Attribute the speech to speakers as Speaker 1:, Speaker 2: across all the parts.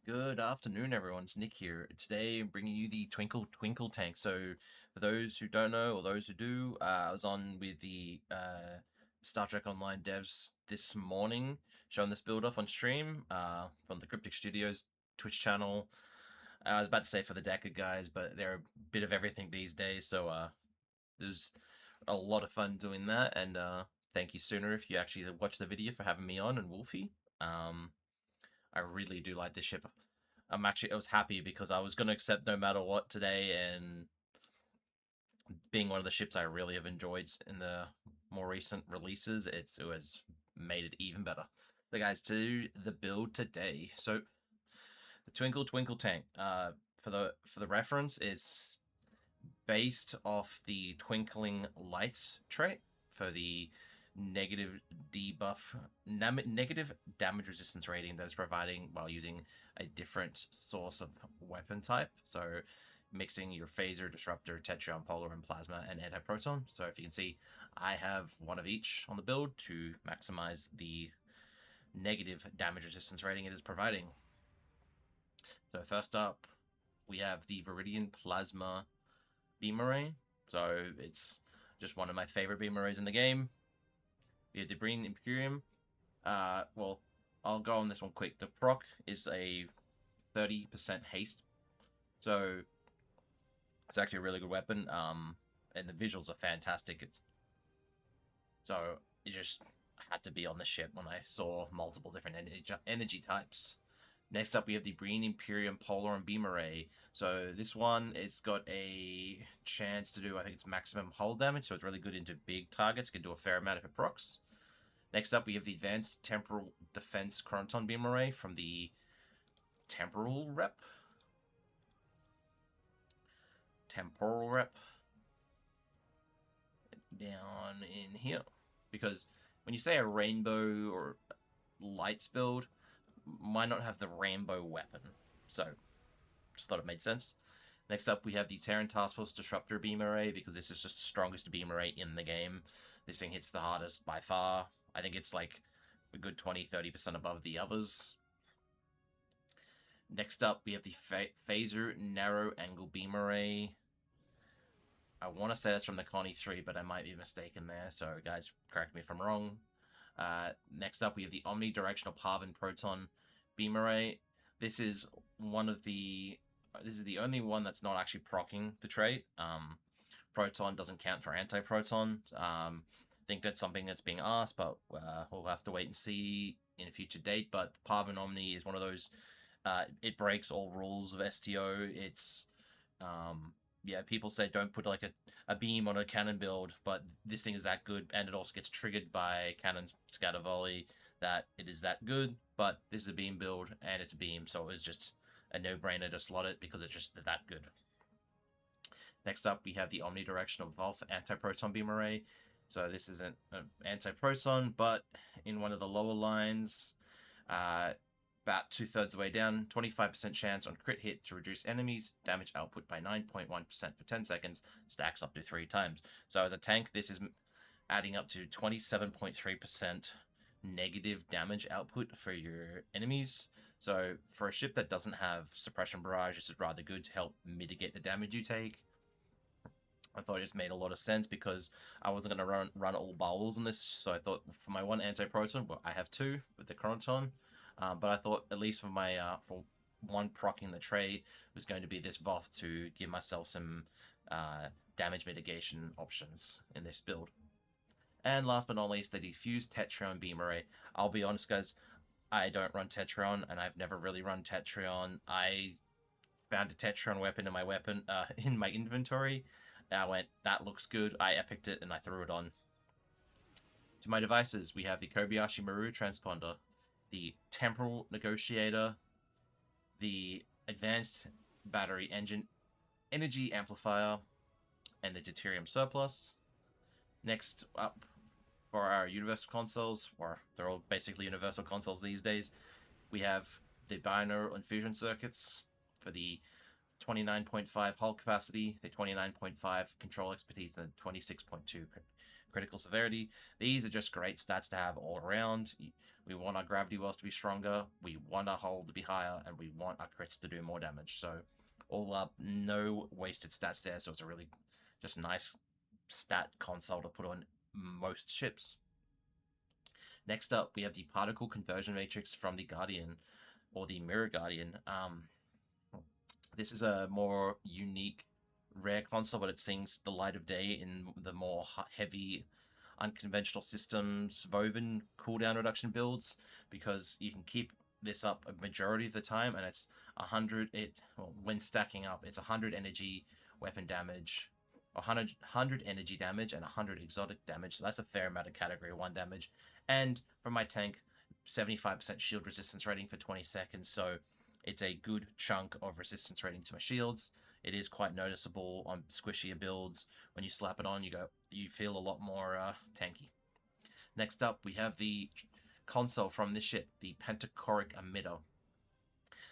Speaker 1: Good afternoon, everyone. It's Nick here. Today, I'm bringing you the Twinkle Tank. So, for those who don't know, or those who do, I was on with the Star Trek Online devs this morning, showing this build off on stream from the Cryptic Studios Twitch channel. I was about to say for the Decker guys, but they're a bit of everything these days, so there's a lot of fun doing that. And thank you, Sooner, if you actually watched the video for having me on, and Wolfie. I really do like this ship. I was happy because I was going to accept no matter what today, and being one of the ships I really have enjoyed in the more recent releases, it was made it even better. So guys, to the build today. So the Twinkle Tank, for the reference, is based off the Twinkling Lights trait for the negative debuff, negative damage resistance rating that is providing while using a different source of weapon type. So mixing your phaser, disruptor, tetrion, polar, and plasma, and anti-proton. So if you can see, I have one of each on the build to maximize the negative damage resistance rating it is providing. So first up, we have the Viridian Plasma Beam Array. So it's just one of my favorite beam arrays in the game. We have the Green Imperium. Well, I'll go on this one quick. The proc is a 30% haste. So it's actually a really good weapon. And the visuals are fantastic. So it just had to be on the ship when I saw multiple different energy types. Next up, we have the Green Imperium Polar and Beam Array. So this one, it's got a chance to do, I think it's maximum hull damage, so it's really good into big targets. Can do a fair amount if it procs. Next up, we have the Advanced Temporal Defense Chronoton Beam Array from the Temporal Rep. Down in here. Because when you say a rainbow or lights build, might not have the rainbow weapon. So, just thought it made sense. Next up, we have the Terran Task Force Disruptor Beam Array, because this is just the strongest beam array in the game. This thing hits the hardest by far. I think it's like a good 20-30% above the others. Next up, we have the Phaser Narrow Angle Beam Array. I want to say that's from the Connie 3, but I might be mistaken there, so guys, correct me if I'm wrong. Next up, we have the Omnidirectional Parvin Proton Beam Array. This is the only one that's not actually proccing the trait. Proton doesn't count for anti-proton. I think that's something that's being asked, but we'll have to wait and see in a future date. But Parvin Omni is one of those. It breaks all rules of STO. It's yeah, people say don't put like a beam on a cannon build, but this thing is that good, and it also gets triggered by cannon scatter volley, that it is that good. But this is a beam build, and it's a beam, so it's just a no-brainer to slot it because it's just that good. Next up, we have the Omnidirectional Volf Anti-Proton Beam Array. So this isn't an anti-proton, but in one of the lower lines, about 2/3 of the way down, 25% chance on crit hit to reduce enemies damage output by 9.1% for 10 seconds, stacks up to 3 times. So as a tank, this is adding up to 27.3% negative damage output for your enemies. So for a ship that doesn't have suppression barrage, this is rather good to help mitigate the damage you take. I thought it just made a lot of sense because I wasn't going to run all bowls on this, so I thought for my one anti-proton, well, I have 2 with the Chronoton, but I thought at least for my for one proccing the trait was going to be this Voth to give myself some damage mitigation options in this build. And last but not least, the Diffused Tetrion Beam Array. I'll be honest, guys, I don't run Tetrion, and I've never really run Tetrion. I found a Tetrion weapon in my inventory. I went, that looks good. I epicked it and I threw it on. To my devices, we have the Kobayashi Maru Transponder, the Temporal Negotiator, the Advanced Battery Engine Energy Amplifier, and the Deuterium Surplus. Next up, for our Universal Consoles, or they're all basically Universal Consoles these days, we have the binaural and fusion circuits for the 29.5 hull capacity, the 29.5 control expertise, and the 26.2 critical severity. These are just great stats to have all around. We want our gravity wells to be stronger, we want our hull to be higher, and we want our crits to do more damage. So all up, no wasted stats there, so it's a really just nice stat console to put on most ships. Next up, we have the particle conversion matrix from the Guardian, or the Mirror Guardian. This is a more unique, rare console, but it sees the light of day in the more heavy, unconventional systems woven cooldown reduction builds, because you can keep this up a majority of the time, and it's 100. When stacking up, it's 100 energy weapon damage, 100 energy damage, and 100 exotic damage. So that's a fair amount of category 1 damage. And for my tank, 75% shield resistance rating for 20 seconds. So it's a good chunk of resistance rating to my shields. It is quite noticeable on squishier builds. When you slap it on, you feel a lot more tanky. Next up, we have the console from this ship, the Pentachoric Emitter.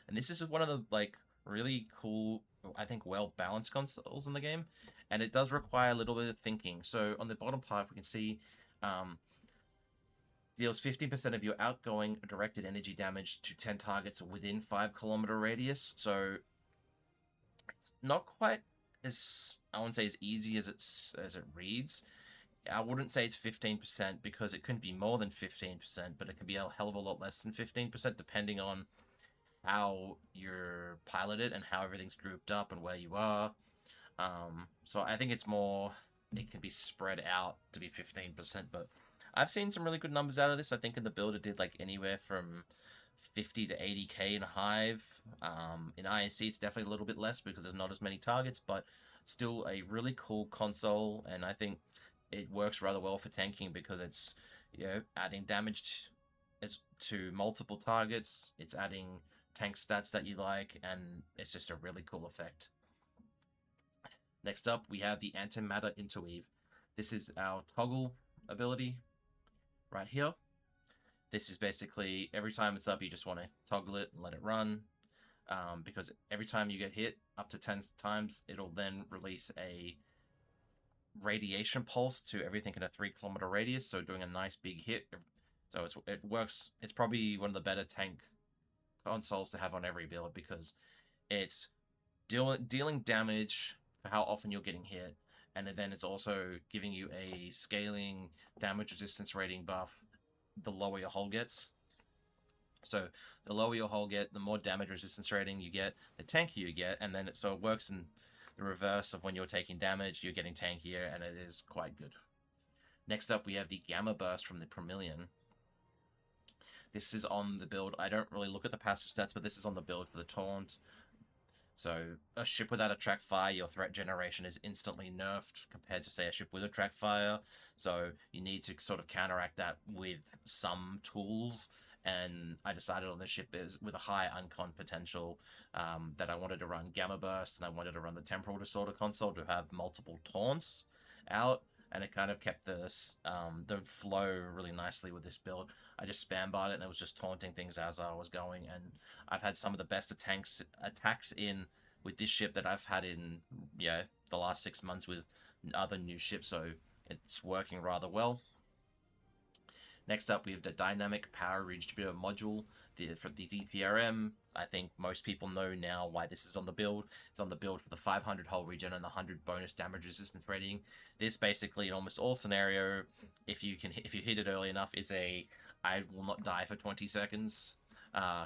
Speaker 1: And this is one of the really cool, I think, well-balanced consoles in the game. And it does require a little bit of thinking. So on the bottom part, we can see deals 15% of your outgoing directed energy damage to 10 targets within 5-kilometer radius. So it's not quite as, I wouldn't say as easy as it reads. I wouldn't say it's 15% because it couldn't be more than 15%, but it can be a hell of a lot less than 15% depending on how you're piloted and how everything's grouped up and where you are. So I think it can be spread out to be 15%, but I've seen some really good numbers out of this. I think in the build it did anywhere from 50 to 80k in Hive. In INC it's definitely a little bit less because there's not as many targets, but still a really cool console, and I think it works rather well for tanking because it's adding damage to multiple targets. It's adding tank stats that you like, and it's just a really cool effect. Next up, we have the Antimatter Interweave. This is our toggle ability right here. This is basically every time it's up, you just want to toggle it and let it run, because every time you get hit up to 10 times, it'll then release a radiation pulse to everything in a 3-kilometer radius, so doing a nice big hit. So it works. It's probably one of the better tank consoles to have on every build because it's dealing damage for how often you're getting hit, and then it's also giving you a scaling damage resistance rating buff the lower your hull gets. So the lower your hull get, the more damage resistance rating you get, the tankier you get, and then so it works in the reverse of when you're taking damage, you're getting tankier, and it is quite good. Next up, we have the Gamma Burst from the Promillion. This is on the build. I don't really look at the passive stats, but this is on the build for the Taunt. So a ship without attract fire, your threat generation is instantly nerfed compared to, say, a ship with attract fire. So you need to sort of counteract that with some tools. And I decided on this ship with a high uncon potential that I wanted to run Gamma Burst, and I wanted to run the Temporal Disorder console to have multiple taunts out. And it kind of kept the flow really nicely with this build. I just spam barred it, and it was just taunting things as I was going. And I've had some of the best attacks in with this ship that I've had in the last 6 months with other new ships. So it's working rather well. Next up, we have the Dynamic Power Redistributor module from the DPRM. I think most people know now why this is on the build. It's on the build for the 500 hull regen and the 100 bonus damage resistance rating. This basically, in almost all scenario, if you hit it early enough, is a I will not die for 20 seconds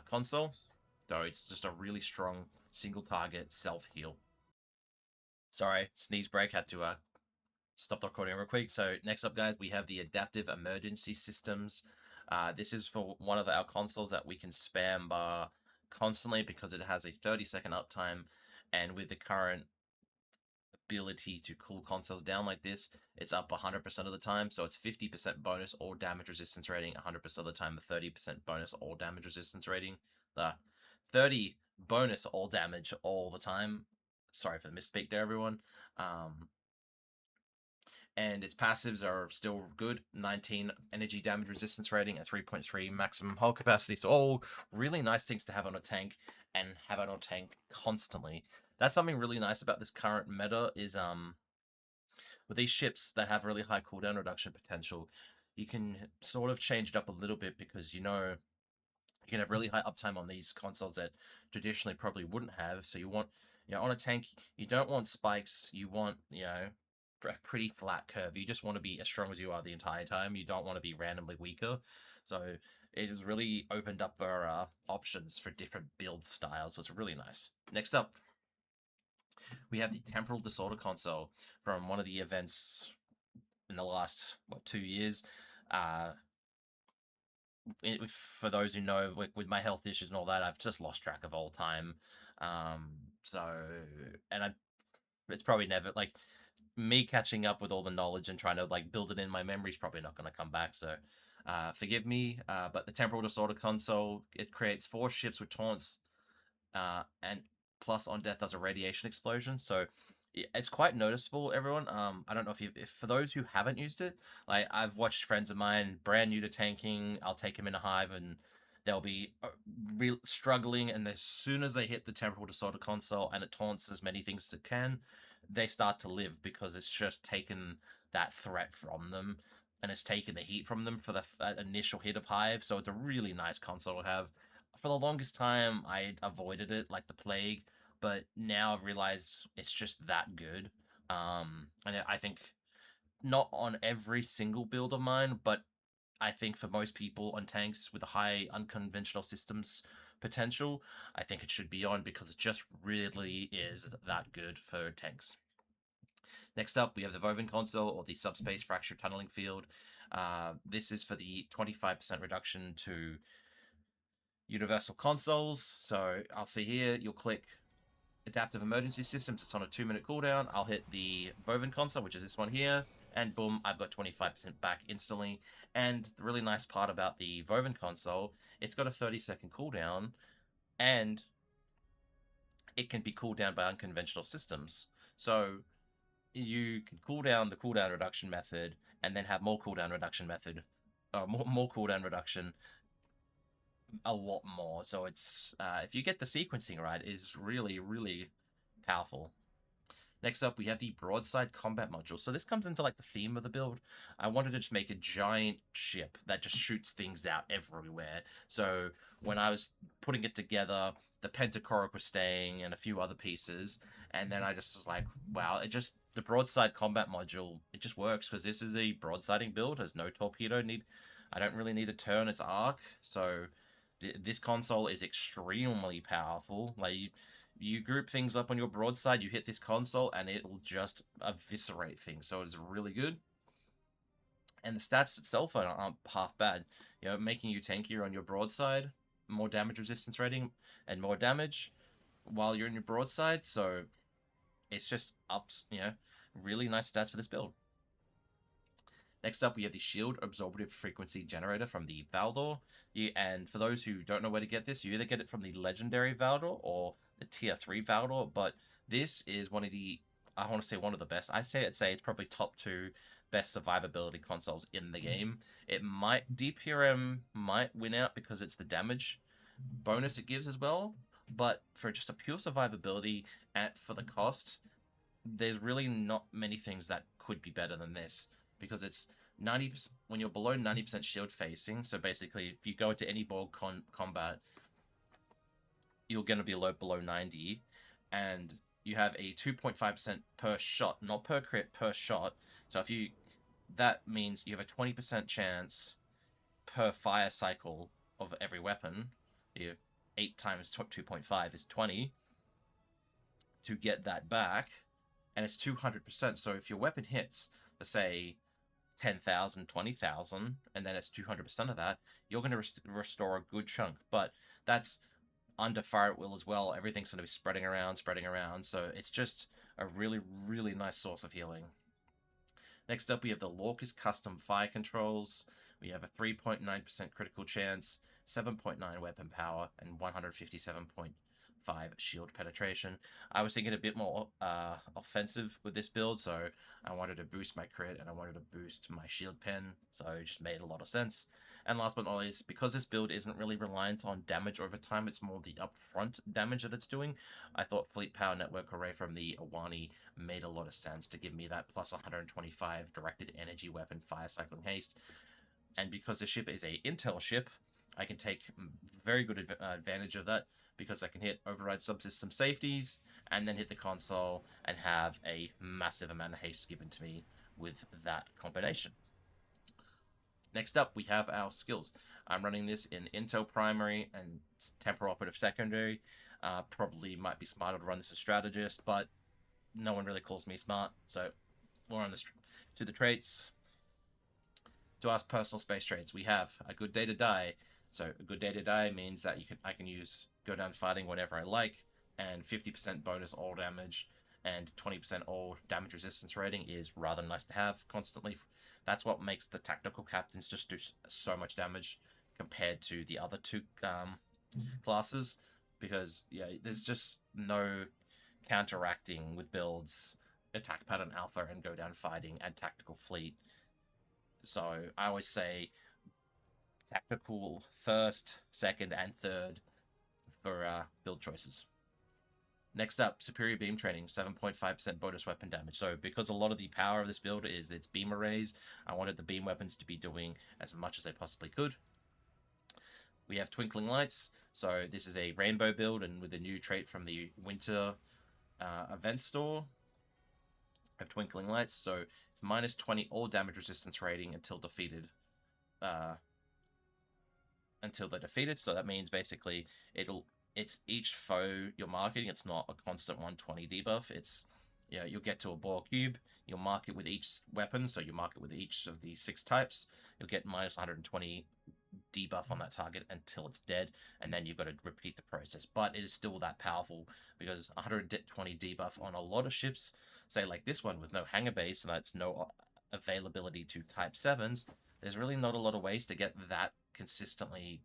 Speaker 1: console. So it's just a really strong single target self heal. Sorry, sneeze break, had to stop the recording real quick. So next up, guys, we have the Adaptive Emergency Systems. This is for one of our consoles that we can spam bar constantly because it has a 30-second uptime, and with the current ability to cool consoles down like this, it's up 100% of the time. So it's 50% bonus all damage resistance rating 100% of the time, the 30% bonus all damage resistance rating, the 30 bonus all damage all the time. Sorry for the misspeak there, everyone. And its passives are still good. 19 energy damage resistance rating and 3.3 maximum hull capacity. So all really nice things to have on a tank and have it on a tank constantly. That's something really nice about this current meta is with these ships that have really high cooldown reduction potential, you can sort of change it up a little bit because you can have really high uptime on these consoles that traditionally probably wouldn't have. So you want, on a tank, you don't want spikes. You want, a pretty flat curve. You just want to be as strong as you are the entire time. You don't want to be randomly weaker. So it has really opened up our options for different build styles. So it's really nice. Next up, we have the Temporal Disorder console from one of the events in the last 2 years. For those who know, with my health issues and all that, I've just lost track of all time. So, and it's probably never like me catching up with all the knowledge and trying to build it in my memory is probably not going to come back. So, forgive me. But the Temporal Disorder console, it creates 4 ships with taunts, and plus on death does a radiation explosion. So it's quite noticeable, everyone. I don't know if for those who haven't used it, I've watched friends of mine brand new to tanking. I'll take them in a hive and they'll be real struggling, and as soon as they hit the Temporal Disorder console and it taunts as many things as it can, they start to live because it's just taken that threat from them and it's taken the heat from them for the initial hit of hive. So it's a really nice console to have. For the longest time, I avoided it like the plague, but now I've realized it's just that good. And I think not on every single build of mine, but I think for most people on tanks with a high unconventional systems potential, I think it should be on because it just really is that good for tanks. Next up, we have the Woven console, or the Subspace Fracture Tunneling Field. This is for the 25% reduction to universal consoles. So I'll see here, you'll click Adaptive Emergency Systems. It's on a 2-minute cooldown. I'll hit the Woven console, which is this one here, and boom, I've got 25% back instantly. And the really nice part about the Woven console, it's got a 30-second cooldown, and it can be cooled down by unconventional systems. So you can cool down the cooldown reduction method, and then have more cooldown reduction method, more cooldown reduction, a lot more. So it's if you get the sequencing right, is really, really powerful. Next up, we have the Broadside Combat Module. So this comes into the theme of the build. I wanted to just make a giant ship that just shoots things out everywhere. So when I was putting it together, the Pentachoric was staying and a few other pieces. And then I just was like, wow, the Broadside Combat Module, it just works because this is a broadsiding build. There's no torpedo need. I don't really need to turn its arc. So this console is extremely powerful. You group things up on your broadside, you hit this console, and it will just eviscerate things. So it's really good. And the stats itself aren't half bad. Making you tankier on your broadside, more damage resistance rating, and more damage while you're in your broadside. So it's just ups, really nice stats for this build. Next up, we have the Shield Absorptive Frequency Generator from the Valdor. And for those who don't know where to get this, you either get it from the Legendary Valdor or the Tier 3 Valdor. But this is one of the, I want to say one of the best. I'd say it's probably top 2 best survivability consoles in the game. DPRM might win out because it's the damage bonus it gives as well. But for just a pure survivability for the cost, there's really not many things that could be better than this. Because it's 90% when you're below 90% shield facing. So basically, if you go into any board combat, you're going to be below 90, and you have a 2.5% per shot, not per crit, per shot. So that means you have a 20% chance per fire cycle of every weapon. You have 8 times 2.5 is 20 to get that back, and it's 200%. So if your weapon hits, let's say 10,000, 20,000, and then it's 200% of that, you're going to restore a good chunk. But that's under fire at will as well. Everything's going to be spreading around. So it's just a really, really nice source of healing. Next up, we have the Lorcas Custom Fire Controls. We have a 3.9% critical chance, 7.9 weapon power, and 157.5 shield penetration. I was thinking a bit more offensive with this build, so I wanted to boost my crit and I wanted to boost my shield pen, so it just made a lot of sense. And last but not least, because this build isn't really reliant on damage over time, it's more the upfront damage that it's doing, I thought Fleet Power Network Array from the Awani made a lot of sense to give me that plus 125 directed energy weapon fire cycling haste. And because the ship is a intel ship, I can take very good advantage of that, because I can hit override subsystem safeties and then hit the console and have a massive amount of haste given to me with that combination. Next up, we have our skills. I'm running this in Intel Primary and Temporal Operative Secondary. Probably might be smarter to run this as Strategist, but no one really calls me smart, so more on to the traits. To our personal space traits, we have a good day to die. So a good day to die means that I can use go down fighting whenever I like, and 50% bonus all damage and 20% all damage resistance rating is rather nice to have constantly. That's what makes the tactical captains just do so much damage compared to the other two classes, because yeah, there's just no counteracting with builds attack pattern alpha and go down fighting and tactical fleet. So I always say tactical first, second, and third for build choices. Next up, Superior Beam Training, 7.5% bonus weapon damage. So because a lot of the power of this build is its beam arrays, I wanted the beam weapons to be doing as much as they possibly could. We have Twinkling Lights. So this is a rainbow build, and with a new trait from the Winter event store of Twinkling Lights. So it's minus 20 all damage resistance rating until defeated. Until they're defeated. So that means basically it's each foe you're marking. It's not a constant 120 debuff. It's, you know, you'll get to a ball cube, you'll mark it with each weapon, so you mark it with each of the 6 types, you'll get minus 120 debuff on that target until it's dead, and then you've got to repeat the process. But it is still that powerful, because 120 debuff on a lot of ships, say like this one with no hangar base, and that's no availability to type 7s, there's really not a lot of ways to get that consistently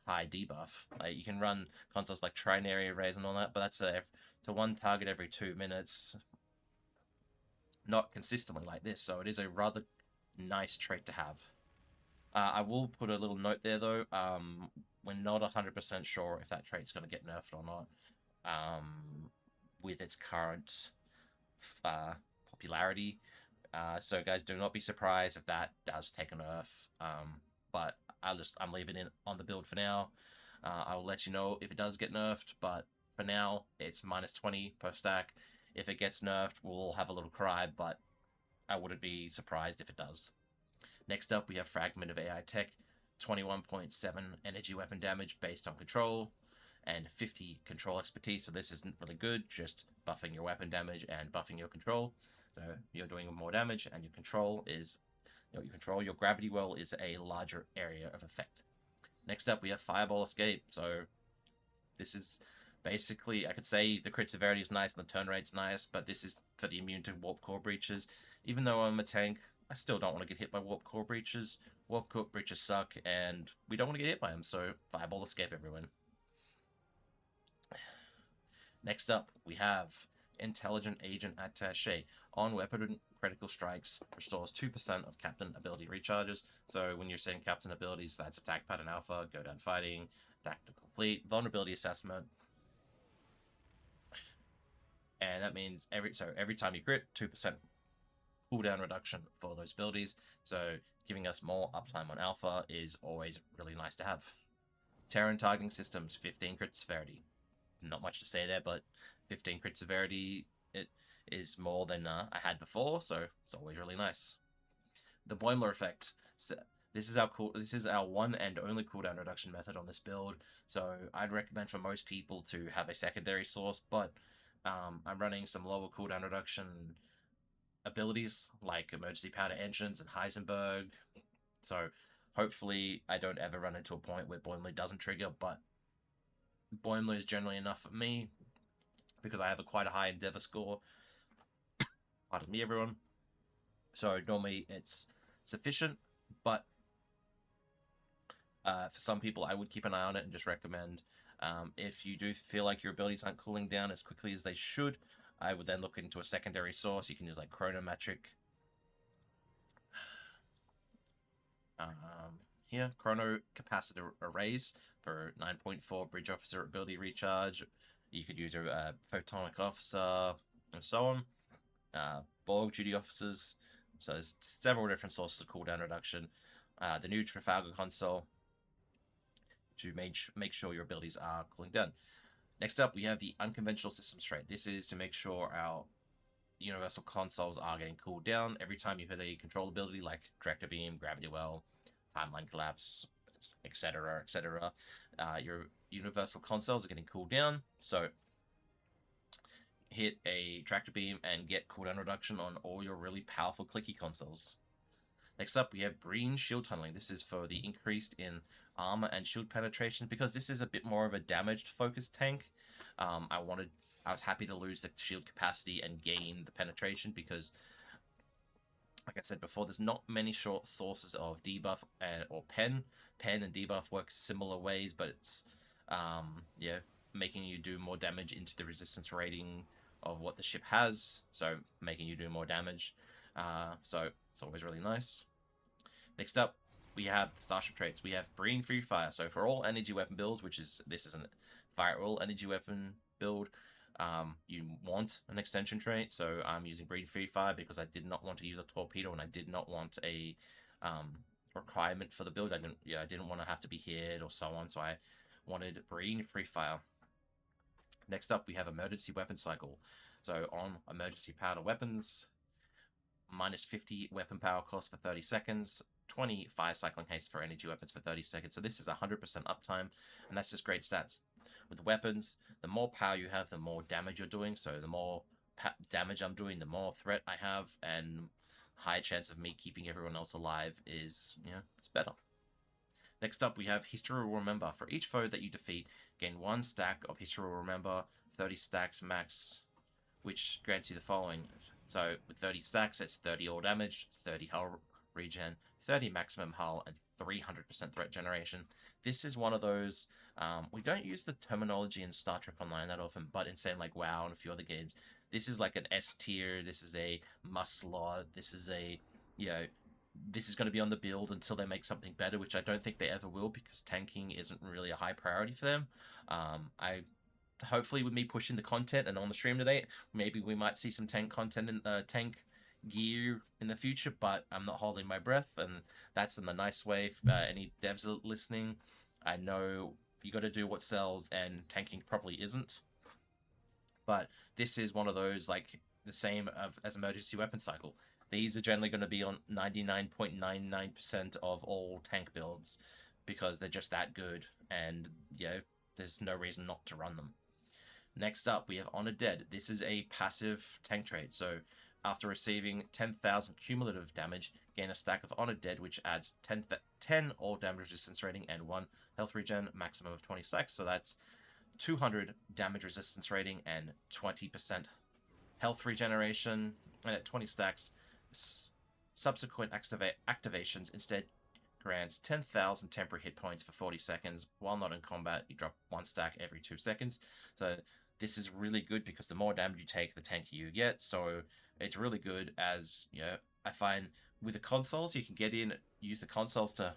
Speaker 1: high debuff. Like, you can run consoles like Trinary Arrays and all that, but that's to one target every 2 minutes, not consistently like this, so it is a rather nice trait to have. I will put a little note there though, we're not 100% sure if that trait's going to get nerfed or not with its current popularity. So guys, do not be surprised if that does take a nerf, but I'm leaving it on the build for now. I will let you know if it does get nerfed, but for now, it's minus 20 per stack. If it gets nerfed, we'll have a little cry, but I wouldn't be surprised if it does. Next up, we have Fragment of AI Tech, 21.7 energy weapon damage based on control, and 50 control expertise, so this isn't really good, just buffing your weapon damage and buffing your control. So you're doing more damage, and your control is, your gravity well is a larger area of effect. Next up, we have Fireball Escape. So this is basically, I could say the crit severity is nice and the turn rate's nice, but this is for the immune to warp core breaches. Even though I'm a tank, I still don't want to get hit by warp core breaches. Warp core breaches suck, and we don't want to get hit by them, so Fireball Escape, everyone. Next up, we have Intelligent Agent Attaché. On weapon critical strikes, restores 2% of captain ability recharges. So when you're setting captain abilities, that's attack pattern alpha, go down fighting, tactical fleet, vulnerability assessment. And that means every time you crit, 2% cooldown reduction for those abilities. So giving us more uptime on alpha is always really nice to have. Terran targeting systems, 15 crit severity. Not much to say there, but 15 crit severity, it is more than I had before, so it's always really nice. The Boimler effect. So this is our one and only cooldown reduction method on this build, so I'd recommend for most people to have a secondary source, but I'm running some lower cooldown reduction abilities like emergency powder engines and Heisenberg, so hopefully I don't ever run into a point where Boimler doesn't trigger, but Boimler is generally enough for me because I have quite a high endeavor score. Pardon me, everyone. So normally it's sufficient, but for some people I would keep an eye on it and just recommend, if you do feel like your abilities aren't cooling down as quickly as they should, I would then look into a secondary source. You can use like chronometric here. Chrono Capacitor Arrays for 9.4 Bridge Officer ability recharge. You could use a Photonic Officer and so on. Borg Duty Officers. So there's several different sources of cooldown reduction. The new Trafalgar console to make sure your abilities are cooling down. Next up, we have the Unconventional Systems trait. This is to make sure our universal consoles are getting cooled down every time you hit a control ability like Director Beam, Gravity Well, Timeline Collapse, etc., etc. Your universal consoles are getting cooled down, so hit a Tractor Beam and get cooldown reduction on all your really powerful clicky consoles. Next up, we have Breen Shield Tunneling. This is for the increased in armor and shield penetration, because this is a bit more of a damaged focused tank. I was happy to lose the shield capacity and gain the penetration because, like I said before, there's not many short sources of debuff or pen. Pen and debuff work similar ways, but it's yeah, making you do more damage into the resistance rating of what the ship has, so making you do more damage. So it's always really nice. Next up, we have the Starship traits. We have Breen Free Fire. So for all energy weapon builds, this is a fire all energy weapon build, you want an extension trait. So I'm using Breen Free Fire because I did not want to use a torpedo and I did not want a requirement for the build. I didn't want to have to be hit or so on. So I wanted Breen Free Fire. Next up, we have Emergency Weapon Cycle. So on emergency powder weapons, minus 50 weapon power cost for 30 seconds, 20 fire cycling haste for energy weapons for 30 seconds. So this is 100% uptime, and that's just great stats. With weapons, the more power you have, the more damage you're doing. So the more damage I'm doing, the more threat I have, and higher chance of me keeping everyone else alive is, it's better. Next up, we have History Will Remember. For each foe that you defeat, gain 1 stack of History Will Remember, 30 stacks max, which grants you the following. So with 30 stacks, it's 30 all damage, 30 hull regen, 30 maximum hull, and 300% threat generation. This is one of those, we don't use the terminology in Star Trek Online that often, but in saying like WoW and a few other games, this is like an S tier, this is a must slot, this is a, this is going to be on the build until they make something better, which I don't think they ever will, because tanking isn't really a high priority for them. Hopefully with me pushing the content and on the stream today, maybe we might see some tank content in the tank gear in the future, but I'm not holding my breath, and that's in the nice way. Any devs are listening, I know you got to do what sells, and tanking probably isn't. But this is one of those, like the same as Emergency Weapon Cycle. These are generally going to be on 99.99% of all tank builds because they're just that good, and there's no reason not to run them. Next up, we have Honored Dead. This is a passive tank trait. So after receiving 10,000 cumulative damage, gain a stack of Honored Dead, which adds 10 all damage resistance rating and 1 health regen, maximum of 20 stacks. So that's 200 damage resistance rating and 20% health regeneration. And at 20 stacks, subsequent activations instead grants 10,000 temporary hit points for 40 seconds. While not in combat, you drop 1 stack every 2 seconds. So this is really good because the more damage you take, the tankier you get. So it's really good, as I find with the consoles, you can get in, use the consoles to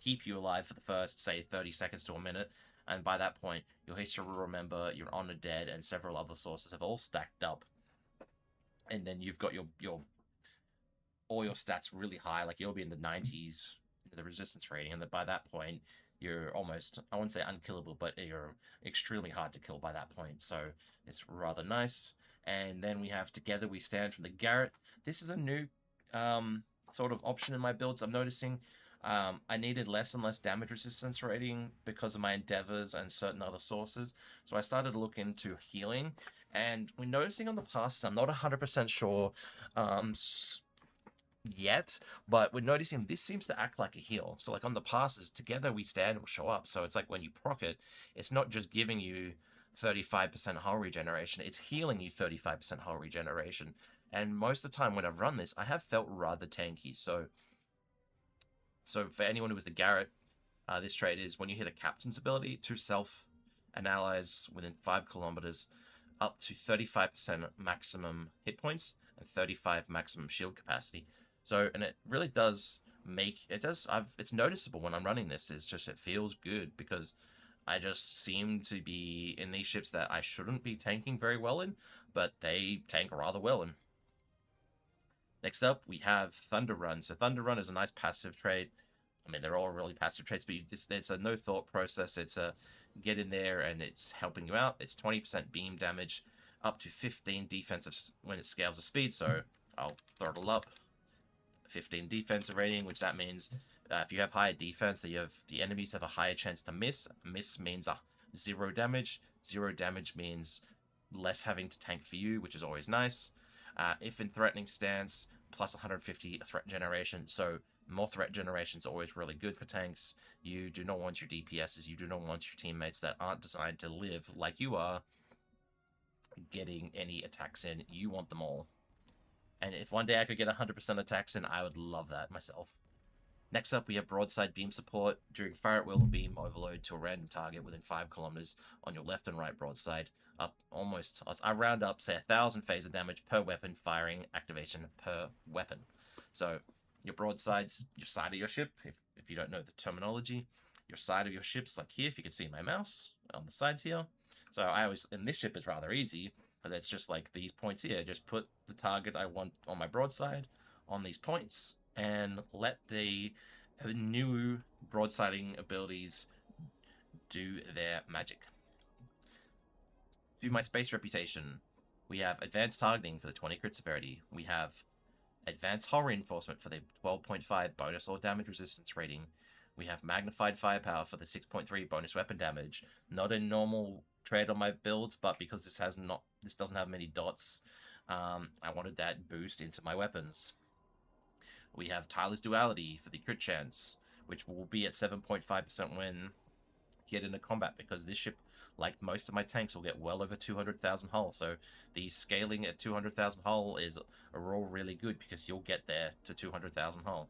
Speaker 1: keep you alive for the first, say, 30 seconds to a minute. And by that point, your History Will Remember, your Honored Dead, and several other sources have all stacked up. And then you've got all your stats really high, like you'll be in the 90s, the resistance rating, and by that point, you're almost, I wouldn't say unkillable, but you're extremely hard to kill by that point. So it's rather nice. And then we have Together We Stand from the Garrett. This is a new sort of option in my builds. I'm noticing I needed less and less damage resistance rating because of my endeavors and certain other sources. So I started to look into healing, and we're noticing on the passes, I'm not 100% sure yet, but we're noticing this seems to act like a heal. So like on the passes, Together We Stand will show up. So it's like when you proc it, it's not just giving you 35% hull regeneration, it's healing you 35% hull regeneration. And most of the time when I've run this, I have felt rather tanky. So for anyone who was the Garrett, this trait is when you hit a captain's ability to self and allies within 5 kilometers, up to 35% maximum hit points and 35 maximum shield capacity. So, and it really does it's noticeable when I'm running this. It's just, it feels good because I just seem to be in these ships that I shouldn't be tanking very well in, but they tank rather well in. Next up, we have Thunder Run. So Thunder Run is a nice passive trait. I mean, they're all really passive traits, but it's a no thought process. It's a get in there and it's helping you out. It's 20% beam damage, up to 15 defensive when it scales the speed. So I'll throttle up 15 defensive rating, which that means if you have higher defense, the enemies have a higher chance to miss. Miss means 0 damage. 0 damage means less having to tank for you, which is always nice. If in threatening stance, plus 150 threat generation. So more threat generation is always really good for tanks. You do not want your DPSs, you do not want your teammates that aren't designed to live like you are getting any attacks in. You want them all. And if one day I could get 100% attacks in, I would love that myself. Next up, we have broadside beam support. During fire at will, beam overload to a random target within 5 kilometers on your left and right broadside. Up almost, I round up, say 1,000 phaser damage per weapon firing activation per weapon. So your broadsides, your side of your ship, if you don't know the terminology, your side of your ships, like here, if you can see my mouse on the sides here. So I always, in this ship is rather easy, but it's just like these points here. Just put the target I want on my broadside on these points and let the new broadsiding abilities do their magic. Through my space reputation, we have advanced targeting for the 20 crit severity. We have advanced hull reinforcement for the 12.5 bonus or damage resistance rating. We have magnified firepower for the 6.3 bonus weapon damage. Not a normal trade on my builds, but because this doesn't have many dots, I wanted that boost into my weapons. We have Tyler's Duality for the crit chance, which will be at 7.5% when get into combat, because this ship, like most of my tanks, will get well over 200,000 hull. So the scaling at 200,000 hull is all really good because you'll get there to 200,000 hull.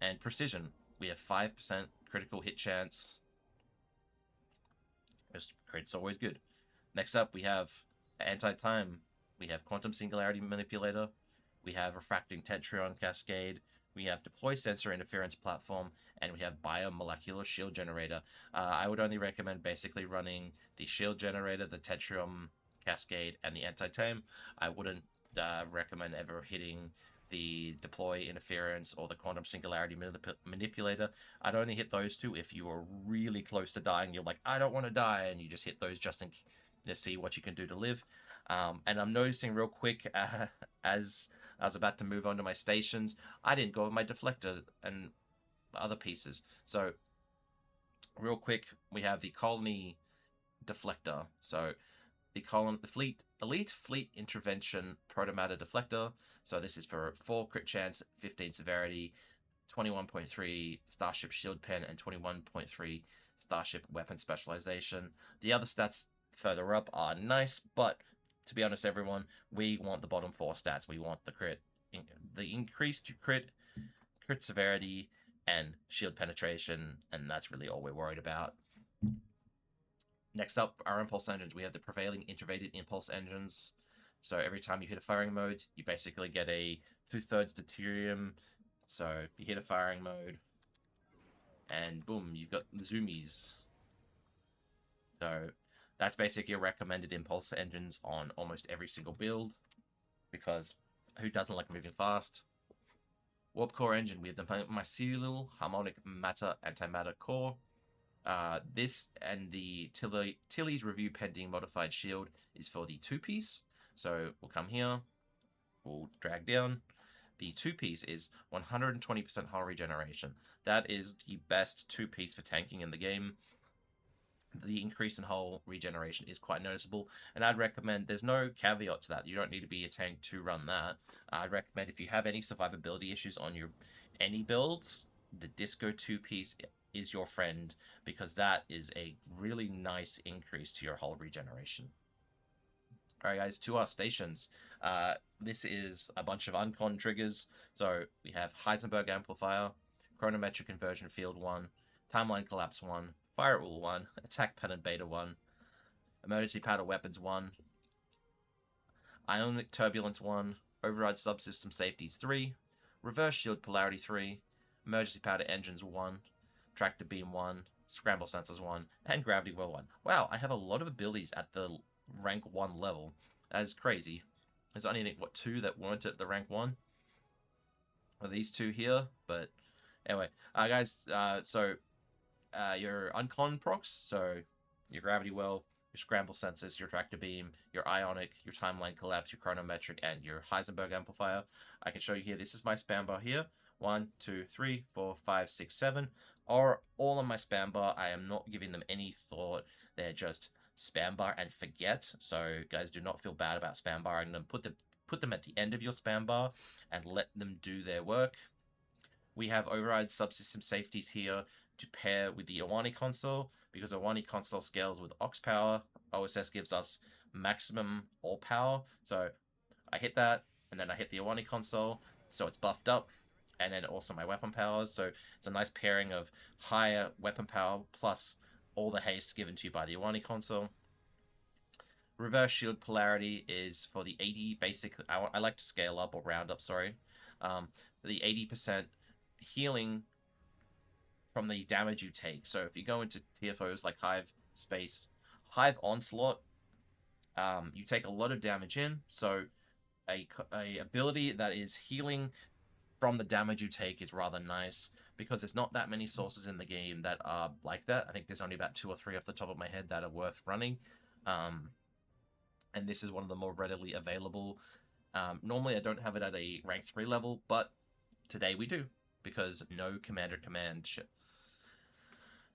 Speaker 1: And precision, we have 5% critical hit chance. Just crit's always good. Next up, we have anti-time. We have quantum singularity manipulator. We have refracting tetryon cascade. We have deploy sensor interference platform, and we have biomolecular shield generator. I would only recommend basically running the shield generator, the tetryon cascade, and the anti-time. I wouldn't recommend ever hitting the deploy interference or the quantum singularity manipulator. I'd only hit those two if you were really close to dying. You're like, I don't want to die, and you just hit those just to see what you can do to live. And I'm noticing real quick, as I was about to move on to my stations, I didn't go with my deflector and other pieces. So real quick, we have the colony deflector. So the Elite Fleet Intervention Protomatter Deflector. So this is for 4 crit chance, 15 severity, 21.3 Starship Shield Pen, and 21.3 Starship Weapon Specialization. The other stats further up are nice, but to be honest, everyone, we want the bottom 4 stats. We want the crit, the increase to crit severity, and shield penetration, and that's really all we're worried about. Next up, our impulse engines. We have the prevailing innervated impulse engines. So every time you hit a firing mode, you basically get a 2/3 deuterium. So you hit a firing mode, and boom, you've got the zoomies. So that's basically recommended impulse engines on almost every single build, because who doesn't like moving fast? Warp core engine, we have the mycelial harmonic matter antimatter core. This and the Tilly's review pending modified shield is for the 2-piece. So we'll come here, we'll drag down. The 2-piece is 120% hull regeneration. That is the best 2-piece for tanking in the game. The increase in hull regeneration is quite noticeable, and I'd recommend, there's no caveat to that, you don't need to be a tank to run that. I'd recommend, if you have any survivability issues on your any builds, the Disco 2-piece is your friend, because that is a really nice increase to your hull regeneration. Alright guys, to our stations. This is a bunch of uncon triggers. So we have Heisenberg Amplifier, Chronometric Inversion Field 1, Timeline Collapse 1, Fire at Will 1, Attack Pattern Beta 1, Emergency Powder Weapons 1, Ionic Turbulence 1, Override Subsystem Safeties 3, Reverse Shield Polarity 3, emergency powder engines 1, tractor beam 1, scramble sensors 1, and gravity well 1. Wow, I have a lot of abilities at the rank 1 level. That is crazy. There's only, what, 2 that weren't at the rank 1? Or these 2 here, but anyway. Guys, your uncon procs, so your gravity well, your scramble sensors, your tractor beam, your ionic, your timeline collapse, your chronometric, and your Heisenberg amplifier. I can show you here. This is my spam bar here. 1, 2, 3, 4, 5, 6, 7 are all on my spam bar. I am not giving them any thought. They're just spam bar and forget. So guys, do not feel bad about spam barring them. Put them at the end of your spam bar and let them do their work. We have override subsystem safeties here to pair with the Iwani console, because Iwani console scales with aux power. OSS gives us maximum all power. So I hit that, and then I hit the Iwani console, so it's buffed up, and then also my weapon powers. So it's a nice pairing of higher weapon power plus all the haste given to you by the Iwani console. Reverse shield polarity is for the 80 basic. I like to scale up or round up, sorry. The 80% healing from the damage you take. So if you go into TFOs like Hive Space, Hive Onslaught, you take a lot of damage in. So a ability that is healing from the damage you take is rather nice, because there's not that many sources in the game that are like that. I think there's only about 2 or 3 off the top of my head that are worth running. And this is one of the more readily available. Normally I don't have it at a rank 3 level, but today we do, because no commander command ship.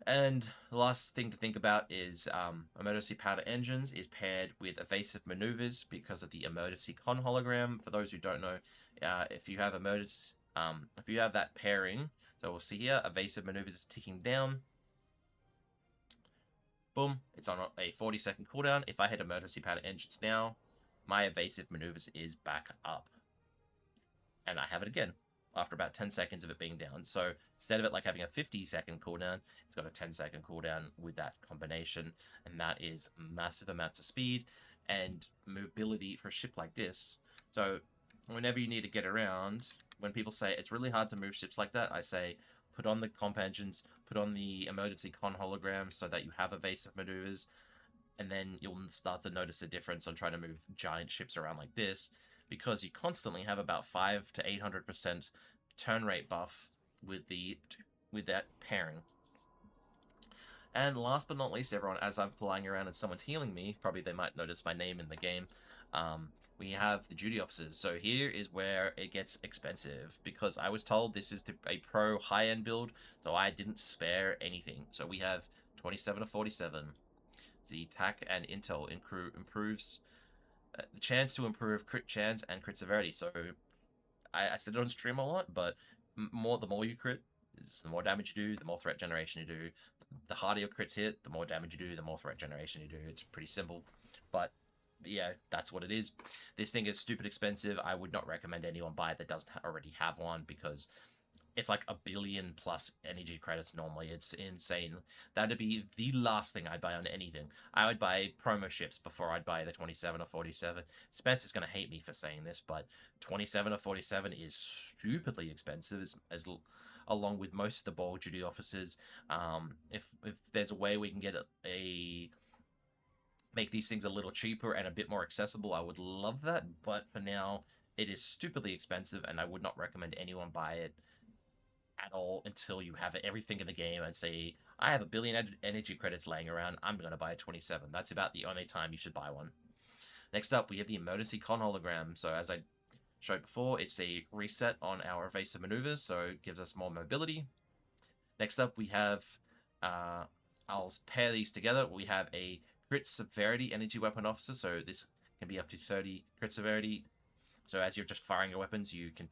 Speaker 1: And the last thing to think about is emergency powder engines is paired with evasive maneuvers because of the emergency con hologram. For those who don't know, if you have if you have that pairing, so we'll see here, evasive maneuvers is ticking down. Boom, it's on a 40-second cooldown. If I hit emergency powder engines now, my evasive maneuvers is back up. And I have it again after about 10 seconds of it being down. So instead of it like having a 50-second cooldown, it's got a 10-second cooldown with that combination. And that is massive amounts of speed and mobility for a ship like this. So whenever you need to get around, when people say it's really hard to move ships like that, I say put on the comp engines, put on the emergency con hologram so that you have evasive maneuvers, and then you'll start to notice a difference on trying to move giant ships around like this, because you constantly have about 500 to 800% turn rate buff with that pairing. And last but not least, everyone, as I'm flying around and someone's healing me, probably they might notice my name in the game, we have the duty officers. So here is where it gets expensive, because I was told this is a pro high-end build, so I didn't spare anything. So we have 27 to 47. The attack and intel improves the chance to improve crit chance and crit severity. So I said it on stream a lot, but the more you crit, the more damage you do, the more threat generation you do. The harder your crits hit, the more damage you do, the more threat generation you do. It's pretty simple, but yeah, that's what it is. This thing is stupid expensive. I would not recommend anyone buy it that doesn't already have one, because it's like 1 billion plus energy credits normally. It's insane. That'd be the last thing I'd buy on anything. I would buy promo ships before I'd buy the 27 or 47. Spencer's going to hate me for saying this, but 27 or 47 is stupidly expensive, along with most of the ball duty officers. If there's a way we can get make these things a little cheaper and a bit more accessible, I would love that. But for now, it is stupidly expensive, and I would not recommend anyone buy it at all until you have everything in the game and say, I have 1 billion energy credits laying around, I'm going to buy a 27. That's about the only time you should buy one. Next up, we have the emergency con hologram. So as I showed before, it's a reset on our evasive maneuvers, so it gives us more mobility. Next up, we have, I'll pair these together. We have a crit severity energy weapon officer, so this can be up to 30 crit severity. So as you're just firing your weapons, you can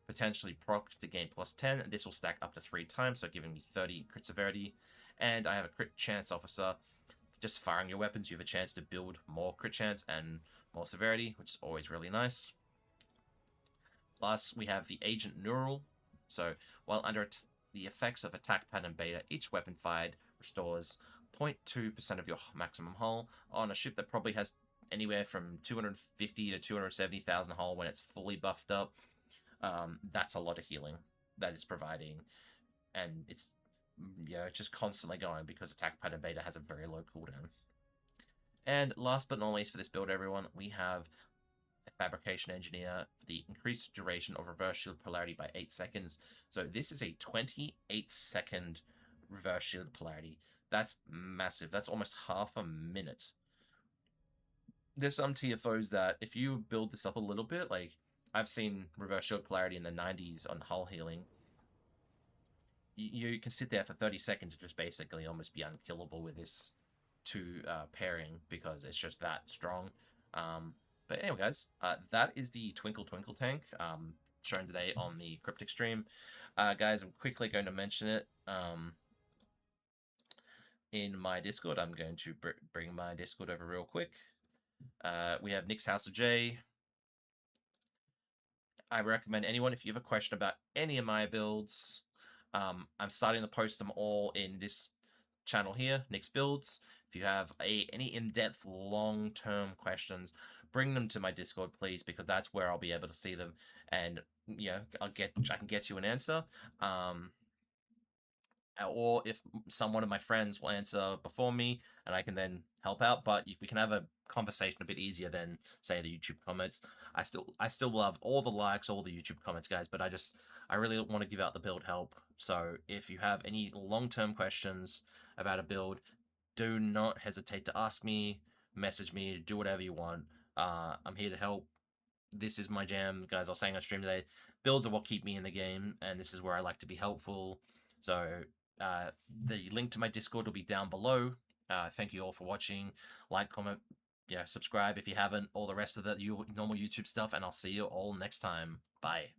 Speaker 1: potentially proc to gain +10, and this will stack up to 3 times, so giving me 30 crit severity. And I have a crit chance officer. Just firing your weapons, you have a chance to build more crit chance and more severity, which is always really nice. Last, we have the agent neural. So while under the effects of attack pattern beta, each weapon fired restores 0.2% of your maximum hull on a ship that probably has anywhere from 250 to 270,000 hull when it's fully buffed up. That's a lot of healing that is providing. and it's it's just constantly going because attack pattern beta has a very low cooldown. And last but not least for this build, everyone, we have a fabrication engineer for the increased duration of reverse shield polarity by 8 seconds. So this is a 28-second reverse shield polarity. That's massive. That's almost half a minute. There's some TFOs that if you build this up a little bit, like I've seen reverse shield polarity in the 90s on hull healing, you can sit there for 30 seconds and just basically almost be unkillable with this pairing because it's just that strong. But anyway, guys, that is the Twinkle Twinkle tank shown today on the Cryptic stream. Guys, I'm quickly going to mention it in my Discord. I'm going to bring my Discord over real quick. We have Nick's House of J. I recommend anyone, if you have a question about any of my builds, I'm starting to post them all in this channel here, Nick's Builds. If you have any in-depth, long-term questions, bring them to my Discord, please, because that's where I'll be able to see them, and I can get you an answer. Or if someone of my friends will answer before me, and I can then help out. But we can have a conversation a bit easier than say the YouTube comments. I still love all the likes, all the YouTube comments, guys. But I really want to give out the build help. So if you have any long-term questions about a build, do not hesitate to ask me, message me, do whatever you want. I'm here to help. This is my jam, guys. I was saying on stream today, builds are what keep me in the game, and this is where I like to be helpful. So the link to my Discord will be down below. Thank you all for watching. Like, comment, subscribe if you haven't. All the rest of the normal YouTube stuff, and I'll see you all next time. Bye.